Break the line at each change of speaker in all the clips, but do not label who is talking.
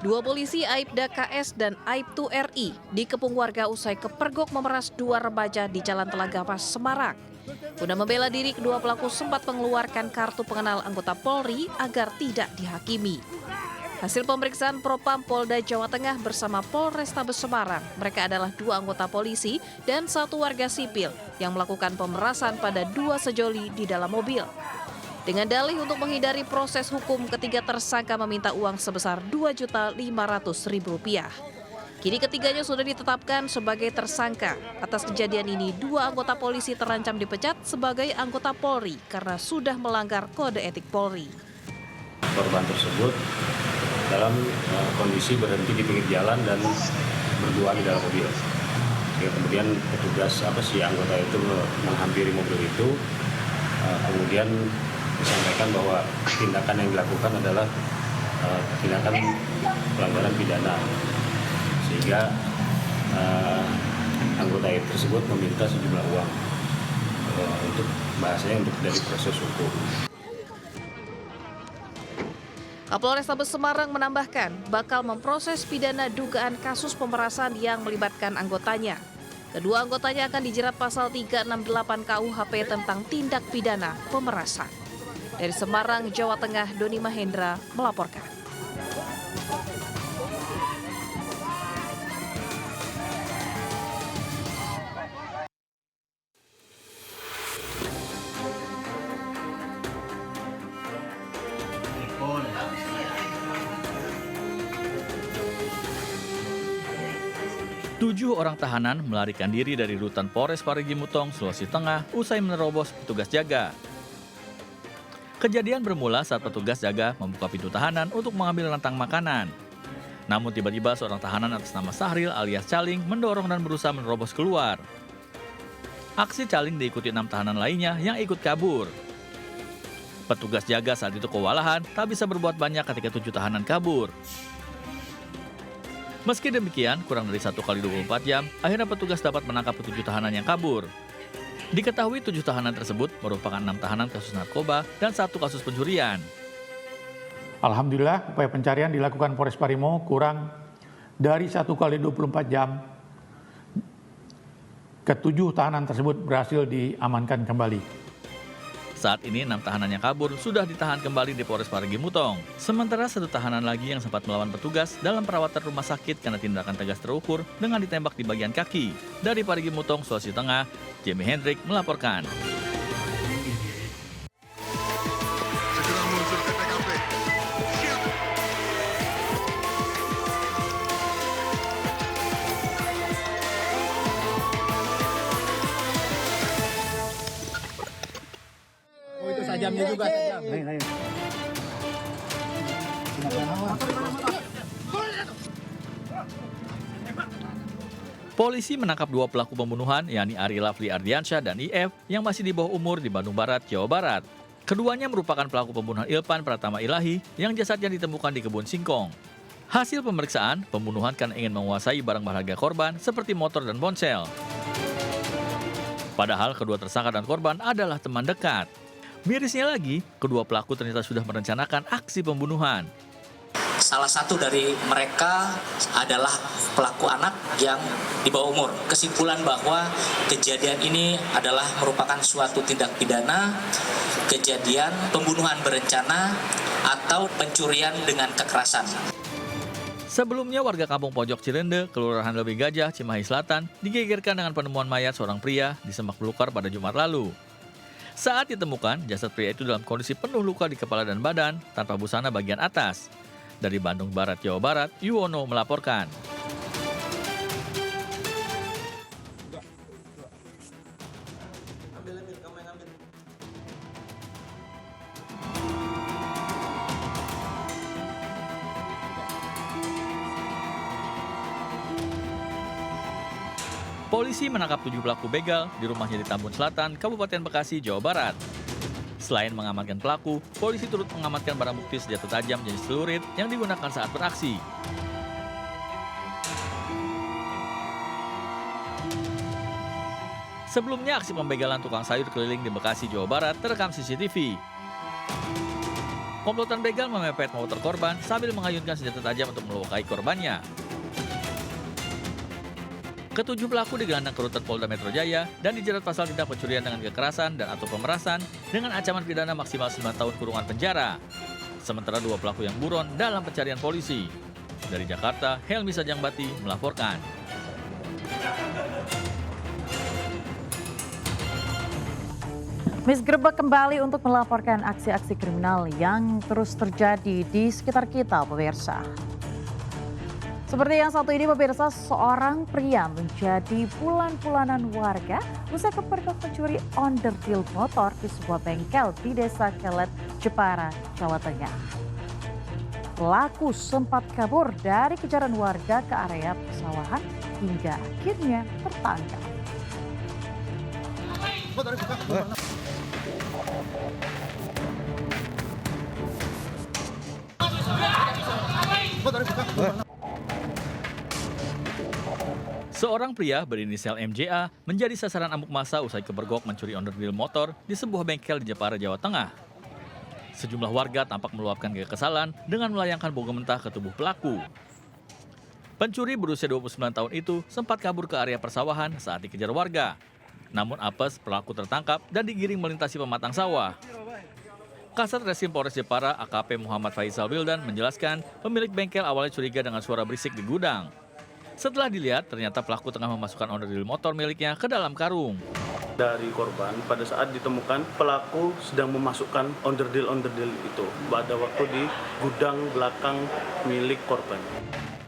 Dua polisi Aibda KS dan Aibtu RI dikepung warga usai kepergok memeras dua remaja di Jalan Telaga Pas, Semarang. Guna membela diri, kedua pelaku sempat mengeluarkan kartu pengenal anggota Polri agar tidak dihakimi. Hasil pemeriksaan Propam Polda Jawa Tengah bersama Polrestabes Semarang, mereka adalah dua anggota polisi dan satu warga sipil yang melakukan pemerasan pada dua sejoli di dalam mobil. Dengan dalih untuk menghindari proses hukum, ketiga tersangka meminta uang sebesar Rp2.500.000. Kini ketiganya sudah ditetapkan sebagai tersangka. Atas kejadian ini, dua anggota polisi terancam dipecat sebagai anggota Polri karena sudah melanggar kode etik Polri.
Korban tersebut dalam kondisi berhenti di pinggir jalan dan berdua di dalam mobil. Kemudian petugas anggota itu menghampiri mobil itu, kemudian disampaikan bahwa tindakan yang dilakukan adalah tindakan pelanggaran pidana, sehingga anggota tersebut meminta sejumlah uang untuk bahasanya untuk dari proses hukum.
Kapolrestabes Semarang menambahkan bakal memproses pidana dugaan kasus pemerasan yang melibatkan anggotanya. Kedua anggotanya akan dijerat pasal 368 KUHP tentang tindak pidana pemerasan. Dari Semarang, Jawa Tengah, Doni Mahendra melaporkan.
Tujuh orang tahanan melarikan diri dari rutan Polres Parigi Mutong, Sulawesi Tengah usai menerobos petugas jaga. Kejadian bermula saat petugas jaga membuka pintu tahanan untuk mengambil rantang makanan. Namun tiba-tiba seorang tahanan atas nama Sahril alias Caling mendorong dan berusaha menerobos keluar. Aksi Caling diikuti 6 tahanan lainnya yang ikut kabur. Petugas jaga saat itu kewalahan, tak bisa berbuat banyak ketika 7 tahanan kabur. Meski demikian, kurang dari 1 kali 24 jam, akhirnya petugas dapat menangkap 7 tahanan yang kabur. Diketahui 7 tahanan tersebut merupakan 6 tahanan kasus narkoba dan 1 kasus pencurian.
Alhamdulillah, upaya pencarian dilakukan Polres Parimo kurang dari 1 kali 24 jam. Ketujuh tahanan tersebut berhasil diamankan kembali.
Saat ini 6 tahanan yang kabur sudah ditahan kembali di Polres Parigi Mutong. Sementara 1 tahanan lagi yang sempat melawan petugas dalam perawatan rumah sakit karena tindakan tegas terukur dengan ditembak di bagian kaki. Dari Parigi Mutong, Sulawesi Tengah, Jamie Hendrik melaporkan.
Sajamnya juga, sajam.
Polisi menangkap 2 pelaku pembunuhan, yakni Ari Lafli Ardiansyah dan IF, yang masih di bawah umur di Bandung Barat, Jawa Barat. Keduanya merupakan pelaku pembunuhan Ilpan Pratama Ilahi yang jasadnya ditemukan di kebun singkong. Hasil pemeriksaan, pembunuhan karena ingin menguasai barang berharga korban seperti motor dan ponsel. Padahal kedua tersangka dan korban adalah teman dekat. Mirisnya lagi, kedua pelaku ternyata sudah merencanakan aksi pembunuhan.
Salah satu dari mereka adalah pelaku anak yang di bawah umur. Kesimpulan bahwa kejadian ini adalah merupakan suatu tindak pidana, kejadian pembunuhan berencana, atau pencurian dengan kekerasan.
Sebelumnya warga kampung Pojok Cirende, Kelurahan Lebih Gajah, Cimahi Selatan, digegerkan dengan penemuan mayat seorang pria di semak belukar pada Jumat lalu. Saat ditemukan, jasad pria itu dalam kondisi penuh luka di kepala dan badan, tanpa busana bagian atas. Dari Bandung Barat, Jawa Barat, Yuwono melaporkan. Polisi menangkap 7 pelaku begal di rumahnya di Tambun Selatan, Kabupaten Bekasi, Jawa Barat. Selain mengamankan pelaku, polisi turut mengamankan barang bukti senjata tajam jenis celurit yang digunakan saat beraksi. Sebelumnya, aksi pembegalan tukang sayur keliling di Bekasi, Jawa Barat terekam CCTV. Komplotan begal memepet motor korban sambil mengayunkan senjata tajam untuk melukai korbannya. Ketujuh pelaku digelandang ke rutan Polda Metro Jaya dan dijerat pasal tindak pencurian dengan kekerasan dan atau pemerasan dengan ancaman pidana maksimal 9 tahun kurungan penjara. Sementara 2 pelaku yang buron dalam pencarian polisi. Dari Jakarta, Helmi Sajangbati melaporkan.
Misgrebek kembali untuk melaporkan aksi-aksi kriminal yang terus terjadi di sekitar kita, pemirsa. Seperti yang satu ini, pemirsa, seorang pria menjadi bulan-bulanan warga usai kepergok mencuri onderdil motor di sebuah bengkel di Desa Kelet, Jepara, Jawa Tengah. Pelaku sempat kabur dari kejaran warga ke area persawahan hingga akhirnya tertangkap.
Seorang pria berinisial MJA menjadi sasaran amuk massa usai kepergok mencuri onderdil motor di sebuah bengkel di Jepara, Jawa Tengah. Sejumlah warga tampak meluapkan kekesalan dengan melayangkan bogem mentah ke tubuh pelaku. Pencuri berusia 29 tahun itu sempat kabur ke area persawahan saat dikejar warga. Namun apes, pelaku tertangkap dan digiring melintasi pematang sawah. Kasat Reskrim Polres Jepara AKP Muhammad Faisal Wildan menjelaskan pemilik bengkel awalnya curiga dengan suara berisik di gudang. Setelah dilihat, ternyata pelaku tengah memasukkan onderdil motor miliknya ke dalam karung.
Dari korban, pada saat ditemukan, pelaku sedang memasukkan onderdil-onderdil itu pada waktu di gudang belakang milik korban.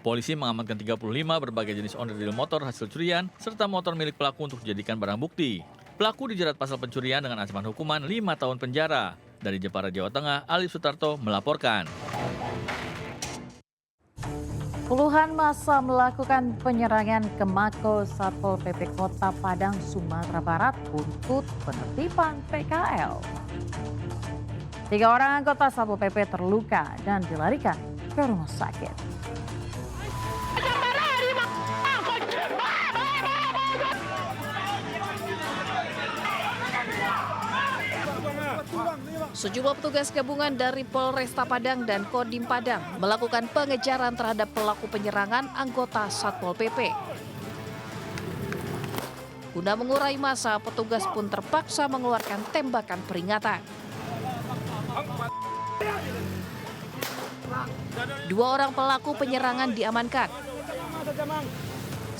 Polisi mengamankan 35 berbagai jenis onderdil motor hasil curian serta motor milik pelaku untuk dijadikan barang bukti. Pelaku dijerat pasal pencurian dengan ancaman hukuman 5 tahun penjara. Dari Jepara, Jawa Tengah, Alif Sutarto melaporkan.
Puluhan massa melakukan penyerangan ke Mako Satpol PP Kota Padang, Sumatera Barat untuk penertiban PKL. 3 orang anggota Satpol PP terluka dan dilarikan ke rumah sakit.
Sejumlah petugas gabungan dari Polresta Padang dan Kodim Padang melakukan pengejaran terhadap pelaku penyerangan anggota Satpol PP. Guna mengurai massa, petugas pun terpaksa mengeluarkan tembakan peringatan. 2 orang pelaku penyerangan diamankan.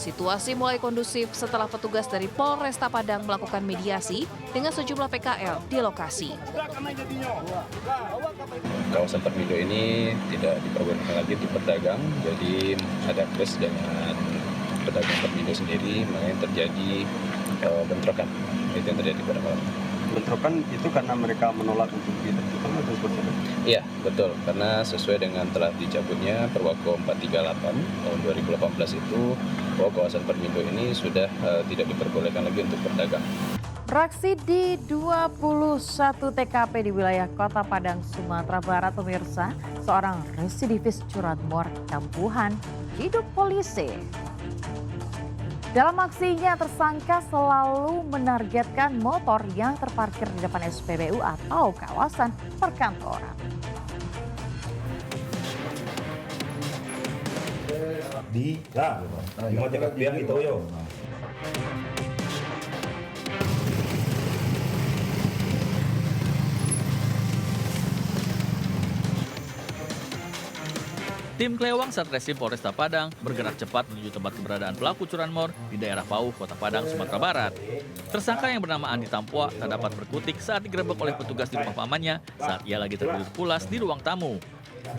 Situasi mulai kondusif setelah petugas dari Polresta Padang melakukan mediasi dengan sejumlah PKL di lokasi.
Kawasan Permindo ini tidak diperbolehkan lagi untuk berdagang, jadi ada crash dengan pedagang Permindo sendiri, makanya terjadi bentrokan. Itu yang terjadi pada malam.
Bentrokan itu karena mereka menolak untuk ditertibkan atau seperti apa?
Iya, betul. Karena sesuai dengan telah dicabutnya Perwako 438 tahun 2018 itu, bahwa kawasan Permindo ini sudah tidak diperbolehkan lagi untuk berdagang.
Beraksi di 21 TKP di wilayah Kota Padang, Sumatera Barat, pemirsa, seorang residivis curanmor kampuhan hidup polisi. Dalam aksinya, tersangka selalu menargetkan motor yang terparkir di depan SPBU atau kawasan perkantoran.
Tim Klewang Satreskrim Polresta Padang bergerak cepat menuju tempat keberadaan pelaku curanmor di daerah Pauh, Kota Padang, Sumatera Barat. Tersangka yang bernama Andi Tampua tak dapat berkutik saat digerebek oleh petugas di rumah pamannya saat ia lagi tertidur pulas di ruang tamu.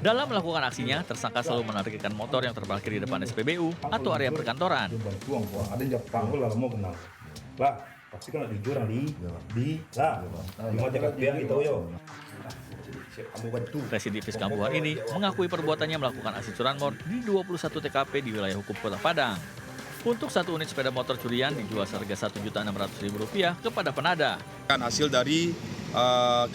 Dalam melakukan aksinya, tersangka selalu menargetkan motor yang terparkir di depan SPBU atau area perkantoran. Residivis kampuhan ini mengakui perbuatannya melakukan aksi curanmor di 21 TKP di wilayah hukum Kota Padang. Untuk 1 unit sepeda motor curian dijual seharga Rp1.600.000 kepada penada.
Hasil dari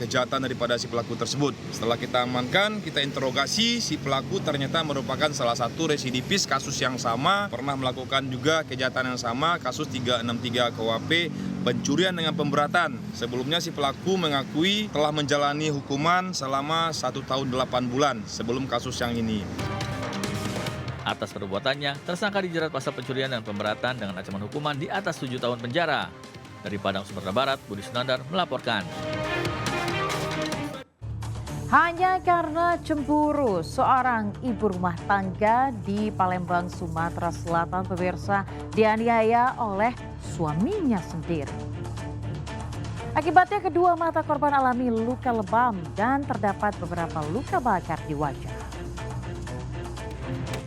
kejahatan daripada si pelaku tersebut. Setelah kita amankan, kita interogasi, si pelaku ternyata merupakan salah satu residivis kasus yang sama, pernah melakukan juga kejahatan yang sama, kasus 363 KUHP, pencurian dengan pemberatan. Sebelumnya si pelaku mengakui telah menjalani hukuman selama 1 tahun 8 bulan sebelum kasus yang ini.
Atas perbuatannya, tersangka dijerat pasal pencurian dan pemberatan dengan ancaman hukuman di atas 7 tahun penjara. Dari Padang, Sumatera Barat, Budi Sunandar melaporkan.
Hanya karena cemburu, seorang ibu rumah tangga di Palembang, Sumatera Selatan, pemirsa, dianiaya oleh suaminya sendiri. Akibatnya kedua mata korban alami luka lebam dan terdapat beberapa luka bakar di wajah.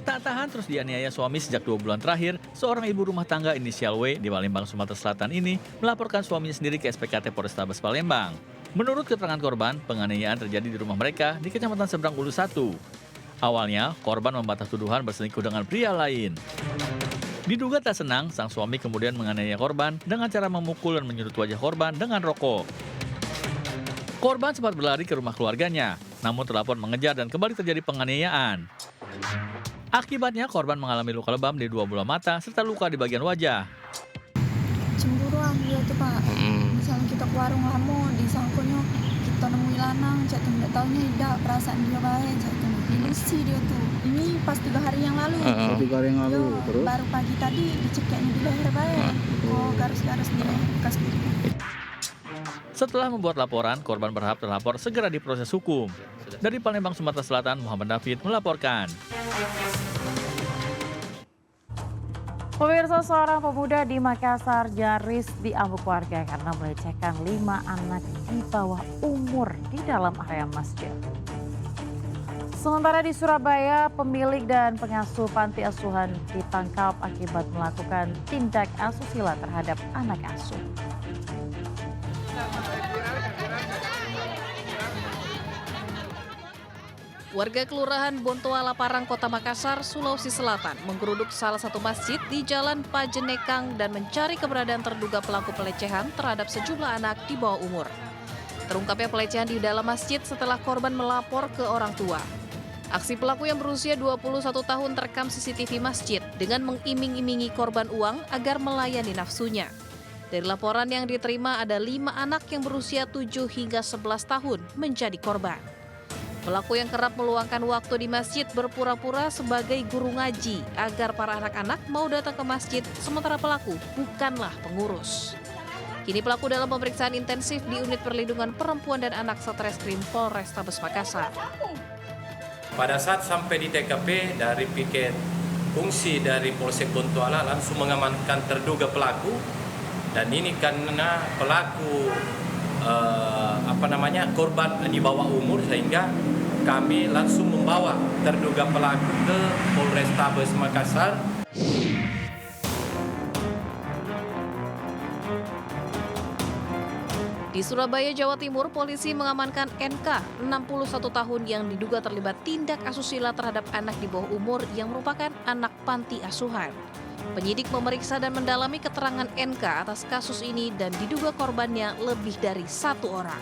Tak tahan terus dianiaya suami sejak 2 bulan terakhir, seorang ibu rumah tangga inisial W di Palembang, Sumatera Selatan ini melaporkan suaminya sendiri ke SPKT Polrestabes Palembang. Menurut keterangan korban, penganiayaan terjadi di rumah mereka di Kecamatan Seberang Ulu 1. Awalnya, korban membantah tuduhan berselingkuh dengan pria lain. Diduga tak senang, sang suami kemudian menganiaya korban dengan cara memukul dan menyudut wajah korban dengan rokok. Korban sempat berlari ke rumah keluarganya, namun terlapor mengejar dan kembali terjadi penganiayaan. Akibatnya korban mengalami luka lebam di 2 bola mata serta luka di bagian wajah.
Cemburuan dia tuh Pak. Misalnya kita ke warung lamo di sangkonya kita nemui lanang, cak tidak tahunya tidak perasaan dia baik, cak ilusi dia tuh. Ini pas 3 hari yang lalu.
3 hari yang lalu terus.
Baru pagi tadi dicekeknya di leher baik. Oh garis-garis di leher bekas gitu.
Setelah membuat laporan, korban berharap terlapor segera diproses hukum. Dari Palembang, Sumatera Selatan, Muhammad David melaporkan.
Pemirsa, seorang pemuda di Makassar nyaris diambuk warga karena melecehkan 5 anak di bawah umur di dalam area masjid. Sementara di Surabaya, pemilik dan pengasuh panti asuhan ditangkap akibat melakukan tindak asusila terhadap anak asuh.
Warga Kelurahan Bontoala Parang, Kota Makassar, Sulawesi Selatan menggeruduk salah satu masjid di Jalan Pajenekang dan mencari keberadaan terduga pelaku pelecehan terhadap sejumlah anak di bawah umur. Terungkapnya pelecehan di dalam masjid setelah korban melapor ke orang tua. Aksi pelaku yang berusia 21 tahun terekam CCTV masjid dengan mengiming-imingi korban uang agar melayani nafsunya. Dari laporan yang diterima ada 5 anak yang berusia 7 hingga 11 tahun menjadi korban. Pelaku yang kerap meluangkan waktu di masjid berpura-pura sebagai guru ngaji agar para anak-anak mau datang ke masjid, sementara pelaku bukanlah pengurus. Kini pelaku dalam pemeriksaan intensif di Unit Perlindungan Perempuan dan Anak Satreskrim Polrestabes Makassar.
Pada saat sampai di TKP, dari piket fungsi dari Polsek Bontoala langsung mengamankan terduga pelaku, dan ini karena pelaku korban di bawah umur, sehingga kami langsung membawa terduga pelaku ke Polrestabes Makassar.
Di Surabaya, Jawa Timur, polisi mengamankan NK, 61 tahun yang diduga terlibat tindak asusila terhadap anak di bawah umur yang merupakan anak panti asuhan. Penyidik memeriksa dan mendalami keterangan NK atas kasus ini dan diduga korbannya lebih dari 1 orang.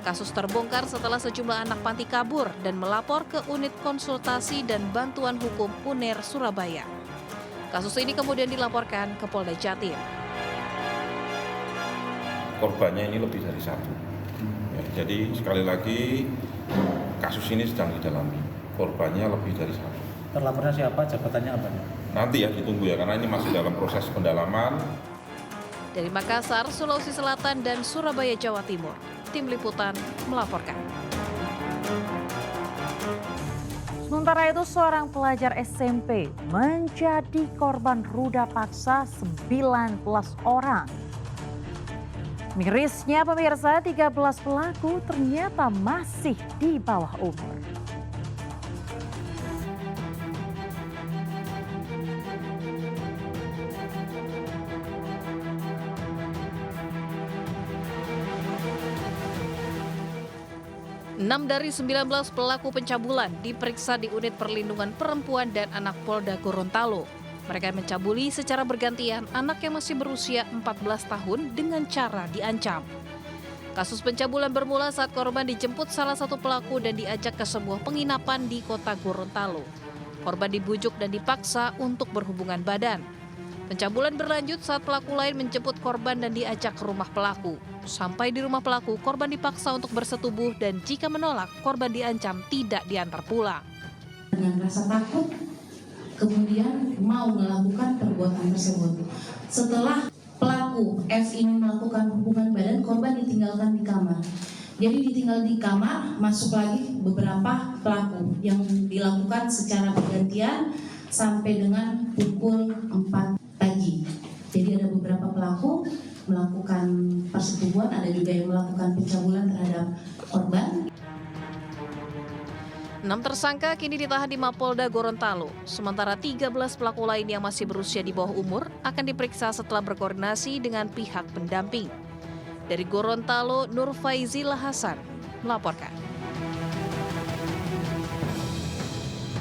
Kasus terbongkar setelah sejumlah anak panti kabur dan melapor ke Unit Konsultasi dan Bantuan Hukum UNER Surabaya. Kasus ini kemudian dilaporkan ke Polda Jatim.
Korbannya ini lebih dari 1. Ya, jadi sekali lagi kasus ini sedang didalami. Korbannya lebih dari 1.
Terlapornya siapa? Jabatannya apa?
Nanti ya ditunggu ya, karena ini masih dalam proses pendalaman.
Dari Makassar, Sulawesi Selatan, dan Surabaya, Jawa Timur, Tim Liputan melaporkan.
Sementara itu, seorang pelajar SMP menjadi korban ruda paksa 19 orang. Mirisnya pemirsa, 13 pelaku ternyata masih di bawah umur.
Enam dari 19 pelaku pencabulan diperiksa di Unit Perlindungan Perempuan dan Anak Polda Gorontalo. Mereka mencabuli secara bergantian anak yang masih berusia 14 tahun dengan cara diancam. Kasus pencabulan bermula saat korban dijemput salah satu pelaku dan diajak ke sebuah penginapan di kota Gorontalo. Korban dibujuk dan dipaksa untuk berhubungan badan. Pencabulan berlanjut saat pelaku lain menjemput korban dan diajak ke rumah pelaku. Sampai di rumah pelaku, korban dipaksa untuk bersetubuh dan jika menolak, korban diancam tidak diantar pulang.
Dengan rasa takut, kemudian mau melakukan perbuatan tersebut. Setelah pelaku F ini melakukan hubungan badan, korban ditinggalkan di kamar. Jadi ditinggal di kamar, masuk lagi beberapa pelaku yang dilakukan secara bergantian sampai dengan pukul 4 pagi. Jadi ada beberapa pelaku melakukan persetubuhan, ada juga yang melakukan pencabulan terhadap korban.
6 tersangka kini ditahan di Mapolda Gorontalo, sementara 13 pelaku lain yang masih berusia di bawah umur akan diperiksa setelah berkoordinasi dengan pihak pendamping. Dari Gorontalo, Nur Faizila Hasan melaporkan.